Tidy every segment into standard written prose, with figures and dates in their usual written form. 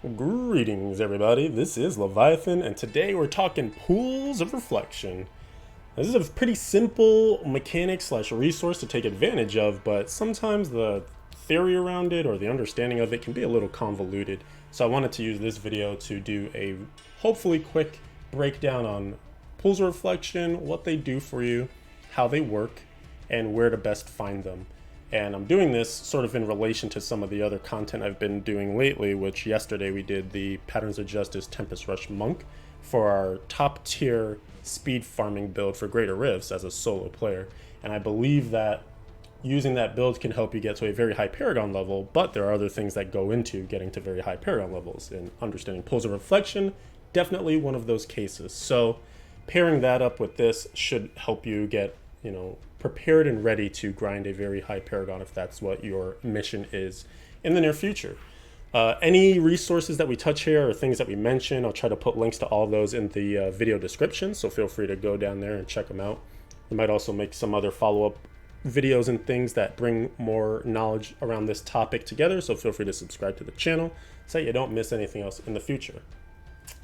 Greetings, everybody. This is Leviathan, and today we're talking pools of reflection. This is a pretty simple mechanic slash resource to take advantage of, but sometimes the theory around it or the understanding of it can be a little convoluted. So I wanted to use this video to do a hopefully quick breakdown on pools of reflection, what they do for you, how they work, and where to best find them. And I'm doing this sort of in relation to some of the other content I've been doing lately, which yesterday we did the Patterns of Justice Tempest Rush Monk for our top tier speed farming build for Greater Rifts as a solo player. And I believe that using that build can help you get to a very high Paragon level, but there are other things that go into getting to very high Paragon levels, and understanding pools of reflection, definitely one of those cases. So pairing that up with this should help you get, prepared and ready to grind a very high Paragon if that's what your mission is in the near future. Any resources that we touch here or things that we mention, I'll try to put links to all of those in the video description, so feel free to go down there and check them out. We might also make some other follow-up videos and things that bring more knowledge around this topic together, so feel free to subscribe to the channel so you don't miss anything else in the future.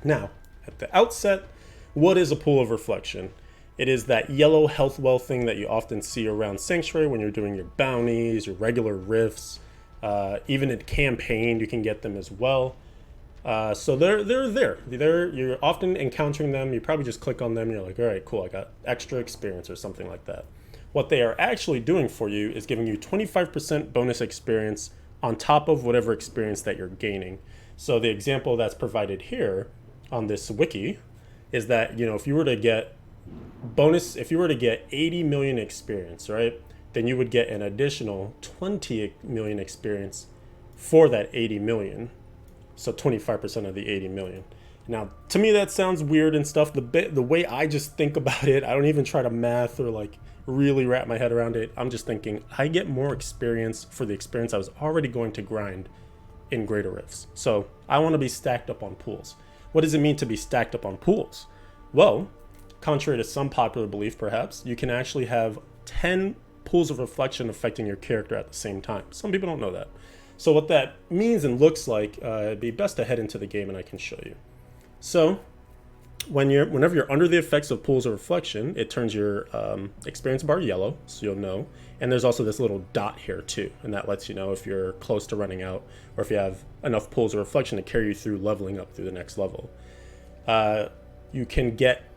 Now, at the outset, what is a pool of reflection? It is that yellow health well thing that you often see around Sanctuary when you're doing your bounties, your regular rifts. Even in campaign, you can get them as well. So they're there. You're often encountering them. You probably just click on them and you're like, all right, cool, I got extra experience or something like that. What they are actually doing for you is giving you 25% bonus experience on top of whatever experience that you're gaining. So the example that's provided here on this wiki is that, if you were to get 80 million experience, right, then you would get an additional 20 million experience for that 80 million. So 25% of the 80 million. Now, to me, that sounds weird and stuff. The way I just think about it, I don't even try to math or really wrap my head around it. I'm just thinking I get more experience for the experience I was already going to grind in Greater Rifts. So I want to be stacked up on pools. What does it mean to be stacked up on pools? Well, contrary to some popular belief, perhaps, you can actually have 10 pools of reflection affecting your character at the same time. Some people don't know that. So what that means and looks like, it'd be best to head into the game and I can show you. So whenever you're under the effects of pools of reflection, it turns your experience bar yellow, so you'll know. And there's also this little dot here too, and that lets you know if you're close to running out or if you have enough pools of reflection to carry you through leveling up through the next level. You can get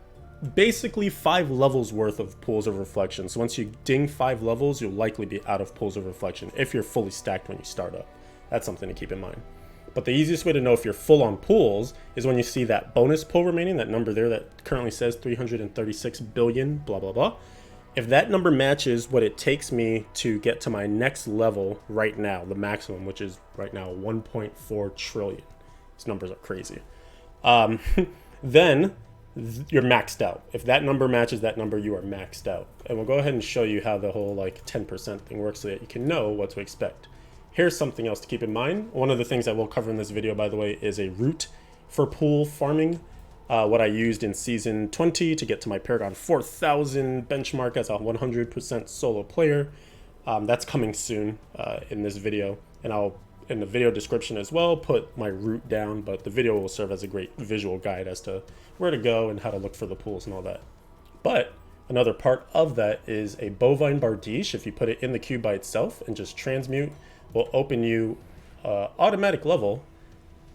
basically 5 levels worth of pools of reflection. So once you ding 5 levels, you'll likely be out of pools of reflection if you're fully stacked when you start up. That's something to keep in mind. But the easiest way to know if you're full on pools is when you see that bonus pool remaining, that number there that currently says 336 billion, blah, blah, blah. If that number matches what it takes me to get to my next level right now, the maximum, which is right now 1.4 trillion. These numbers are crazy. Then you're maxed out. If that number matches that number, you are maxed out. And we'll go ahead and show you how the whole 10% thing works so that you can know what to expect. Here's something else to keep in mind. One of the things I will cover in this video, by the way, is a route for pool farming. What I used in Season 20 to get to my Paragon 4000 benchmark as a 100% solo player. That's coming soon in this video. And I'll, in the video description as well, put my route down, but the video will serve as a great visual guide as to where to go and how to look for the pools and all that. But another part of that is a bovine bardiche. If you put it in the cube by itself and just transmute, will open you automatic level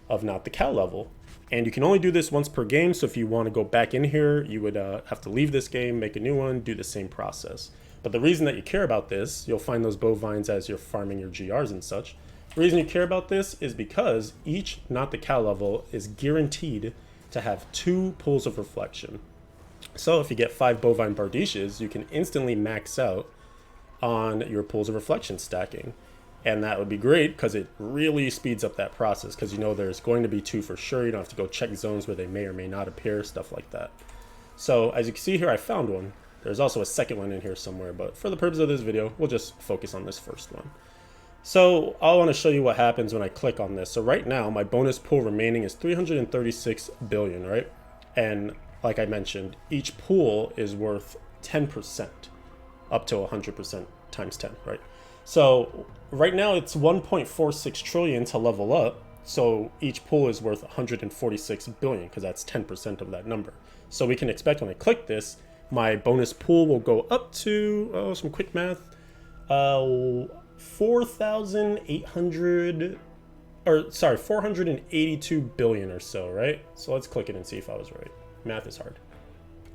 of not the cow level. And you can only do this once per game, so if you want to go back in here, you would have to leave this game, make a new one, do the same process. But the reason that you care about this, you'll find those bovines as you're farming your GRs and such. The reason you care about this is because each not the cow level is guaranteed to have 2 pools of reflection. So if you get 5 bovine bardiches, you can instantly max out on your pools of reflection stacking. And that would be great because it really speeds up that process, because there's going to be 2 for sure. You don't have to go check zones where they may or may not appear, stuff like that. So as you can see here, I found one. There's also a second one in here somewhere, but for the purpose of this video, we'll just focus on this first one. So I want to show you what happens when I click on this. So right now, my bonus pool remaining is 336 billion, right? And like I mentioned, each pool is worth 10%, up to 100% times 10, right? So right now it's 1.46 trillion to level up. So each pool is worth 146 billion because that's 10% of that number. So we can expect when I click this, my bonus pool will go up to, some quick math, 482 billion or so, right? So let's click it and see if I was right. Math is hard.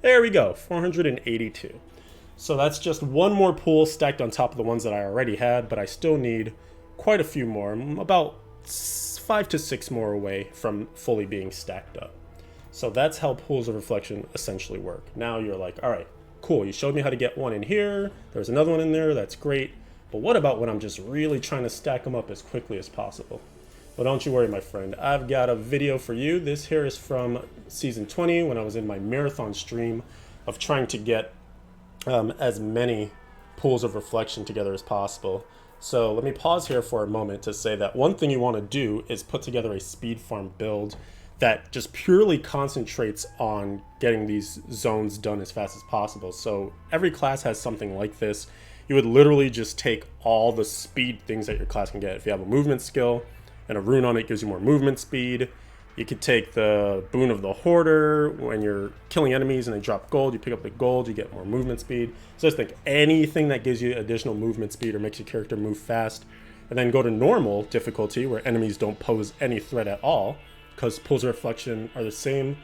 There we go, 482. So that's just one more pool stacked on top of the ones that I already had, but I still need quite a few more. I'm about 5 to 6 more away from fully being stacked up. So that's how pools of reflection essentially work. Now you're like, all right, cool, you showed me how to get one in here. There's another one in there, that's great. But what about when I'm just really trying to stack them up as quickly as possible? Well, don't you worry, my friend. I've got a video for you. This here is from season 20 when I was in my marathon stream of trying to get as many pools of reflection together as possible. So let me pause here for a moment to say that one thing you want to do is put together a speed farm build that just purely concentrates on getting these zones done as fast as possible. So every class has something like this. You would literally just take all the speed things that your class can get. If you have a movement skill and a rune on it gives you more movement speed. You could take the boon of the hoarder. When you're killing enemies and they drop gold, you pick up the gold, you get more movement speed. So just think anything that gives you additional movement speed or makes your character move fast. And then go to normal difficulty where enemies don't pose any threat at all, because pools of reflection are the same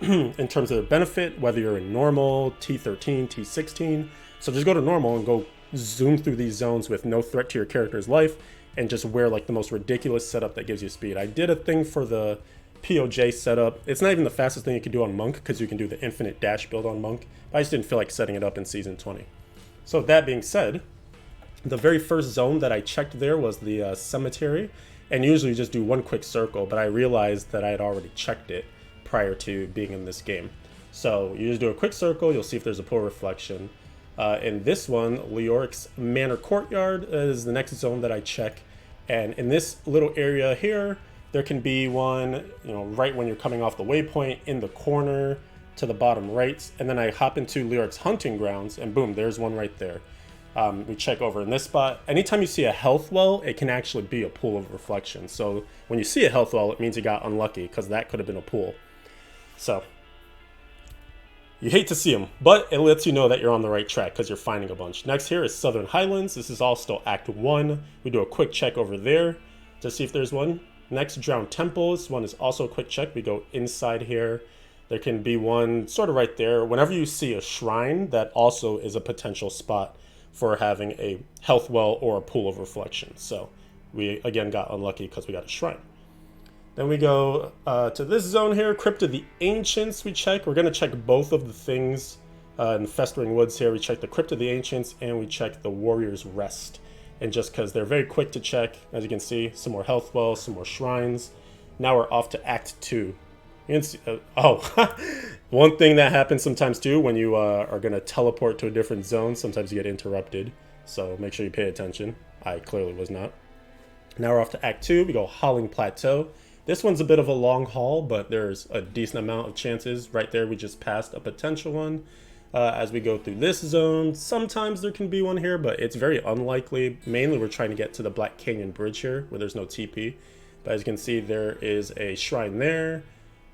in terms of the benefit, whether you're in normal, T13, T16. So just go to normal and go zoom through these zones with no threat to your character's life and just wear like the most ridiculous setup that gives you speed. I did a thing for the POJ setup. It's not even the fastest thing you can do on Monk because you can do the infinite dash build on Monk. I just didn't feel like setting it up in season 20. So that being said, the very first zone that I checked there was the cemetery, and usually you just do one quick circle, but I realized that I had already checked it prior to being in this game. So you just do a quick circle, you'll see if there's a pool reflection. In this one, Leoric's Manor Courtyard is the next zone that I check. And in this little area here, there can be one, right when you're coming off the waypoint in the corner to the bottom right. And then I hop into Leoric's hunting grounds and boom, there's one right there. We check over in this spot. Anytime you see a health well, it can actually be a pool of reflection. So when you see a health well, it means you got unlucky because that could have been a pool. So you hate to see them, but it lets you know that you're on the right track because you're finding a bunch. Next here is Southern Highlands. This is all still Act 1. We do a quick check over there to see if there's one. Next, Drowned Temples. This one is also a quick check. We go inside here. There can be one sort of right there. Whenever you see a shrine, that also is a potential spot for having a health well or a pool of reflection. So we, again, got unlucky because we got a shrine. Then we go to this zone here, Crypt of the Ancients we check. We're going to check both of the things in the Festering Woods here. We check the Crypt of the Ancients and we check the Warrior's Rest. And just because they're very quick to check, as you can see, some more health wells, some more shrines. Now we're off to Act 2. You can see, one thing that happens sometimes too when you are going to teleport to a different zone, sometimes you get interrupted. So make sure you pay attention. I clearly was not. Now we're off to Act 2. We go Howling Plateau. This one's a bit of a long haul, but there's a decent amount of chances. Right there, we just passed a potential one. As we go through this zone, sometimes there can be one here, but it's very unlikely. Mainly, we're trying to get to the Black Canyon Bridge here, where there's no TP. But as you can see, there is a shrine there,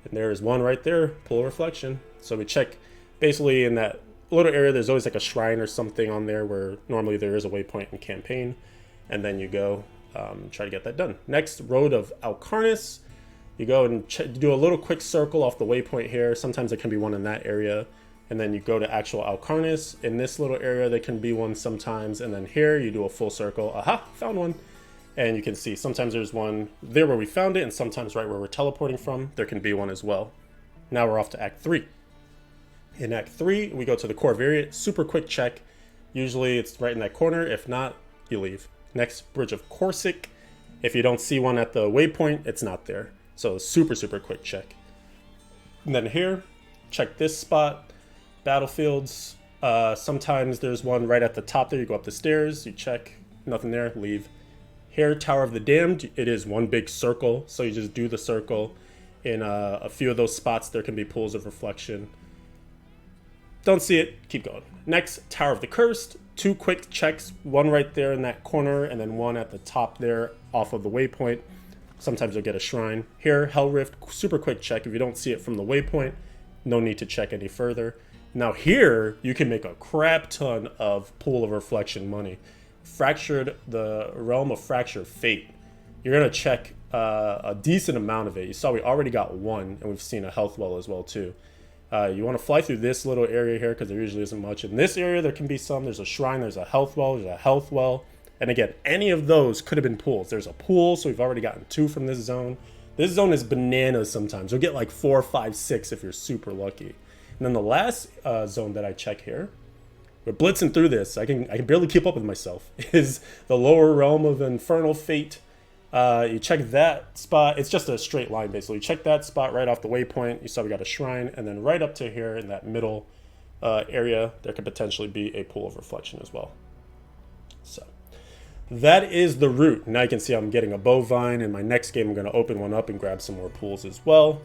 and there is one right there, Pool of Reflection. So we check, basically in that little area, there's always like a shrine or something on there where normally there is a waypoint in campaign, and then you go try to get that done. Next, Road of Alcarnus. You go and do a little quick circle off the waypoint here. Sometimes there can be one in that area. And then you go to actual Alcarnus. In this little area, there can be one sometimes. And then here, you do a full circle. Aha, found one. And you can see sometimes there's one there where we found it, and sometimes right where we're teleporting from, there can be one as well. Now we're off to Act 3. In Act 3, we go to the core variant. Super quick check. Usually it's right in that corner. If not, you leave. Next, Bridge of Corsic. If you don't see one at the waypoint, it's not there. So super quick check. And then here, check this spot. Battlefields. Sometimes there's one right at the top there. You go up the stairs, you check, nothing there, leave. Here, Tower of the Damned. It is one big circle, so you just do the circle. In a few of those spots, there can be pools of reflection. Don't see it, keep going. Next, Tower of the Cursed. 2 quick checks, one right there in that corner, and then one at the top there off of the waypoint. Sometimes you'll get a shrine. Here, Hell Rift, super quick check. If you don't see it from the waypoint, no need to check any further. Now here, you can make a crap ton of Pool of Reflection money. Fractured, the Realm of Fractured Fate. You're gonna check a decent amount of it. You saw we already got one, and we've seen a health well as well too. You want to fly through this little area here because there usually isn't much. In this area, there can be some. There's a shrine, there's a health well, there's a health well. And again, any of those could have been pools. There's a pool, so we've already gotten 2 from this zone. This zone is bananas sometimes. You'll get like 4, 5, 6 if you're super lucky. And then the last zone that I check here, we're blitzing through this. I can barely keep up with myself. Is the lower realm of Infernal Fate. You check that spot. It's just a straight line basically. You check that spot right off the waypoint. You saw we got a shrine, and then right up to here in that middle area, there could potentially be a Pool of Reflection as well. So that is the route. Now you can see I'm getting a bovine. In my next game, I'm going to open one up and grab some more pools as well.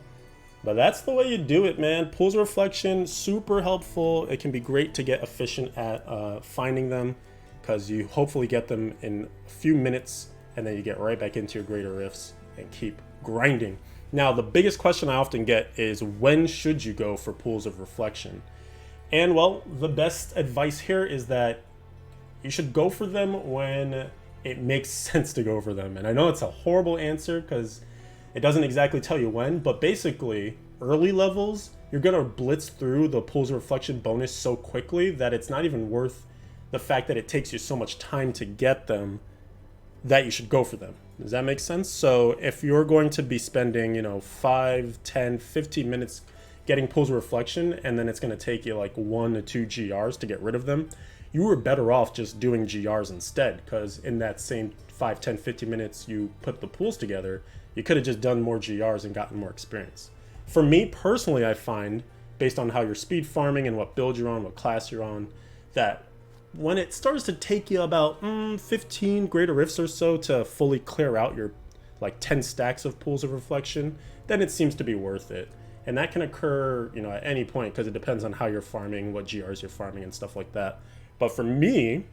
But that's the way you do it, man. Pools of Reflection, super helpful. It can be great to get efficient at finding them because you hopefully get them in a few minutes, and then you get right back into your greater rifts and keep grinding. Now, the biggest question I often get is, when should you go for Pools of Reflection? And well, the best advice here is that you should go for them when it makes sense to go for them. And I know it's a horrible answer because it doesn't exactly tell you when, but basically, early levels, you're gonna blitz through the Pools of Reflection bonus so quickly that it's not even worth the fact that it takes you so much time to get them that you should go for them. Does that make sense? So if you're going to be spending, you know, 5, 10, 15 minutes getting Pools of Reflection, and then it's going to take you like 1 to 2 GRs to get rid of them, you were better off just doing GRs instead, because in that same 5, 10, 15 minutes you put the pools together, you could have just done more GRs and gotten more experience. For me personally, I find, based on how you're speed farming and what build you're on, what class you're on, that when it starts to take you about 15 greater rifts or so to fully clear out your like 10 stacks of Pools of Reflection, then it seems to be worth it. And that can occur, you know, at any point because it depends on how you're farming, what GRs you're farming and stuff like that. But for me,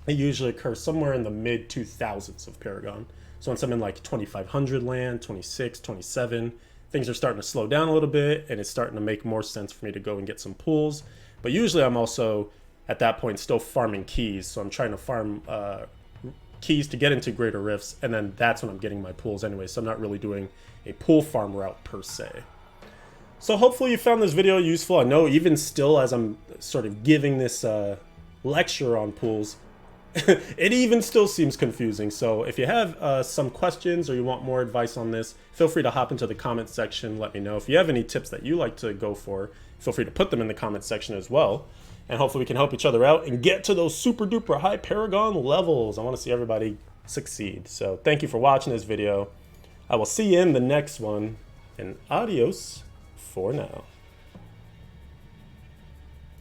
it usually occurs somewhere in the mid 2000s of Paragon. So once I'm in like 2500 land, 26, 27, things are starting to slow down a little bit, and it's starting to make more sense for me to go and get some pools. But usually I'm also at that point still farming keys, so I'm trying to farm keys to get into greater rifts, and then that's when I'm getting my pools anyway, so I'm not really doing a pool farm route per se. So hopefully you found this video useful. I know even still, as I'm sort of giving this lecture on pools, it even still seems confusing. So if you have some questions or you want more advice on this, feel free to hop into the comment section, let me know. If you have any tips that you like to go for, feel free to put them in the comment section as well. And hopefully we can help each other out and get to those super duper high Paragon levels. I want to see everybody succeed. So thank you for watching this video. I will see you in the next one, and adios for now.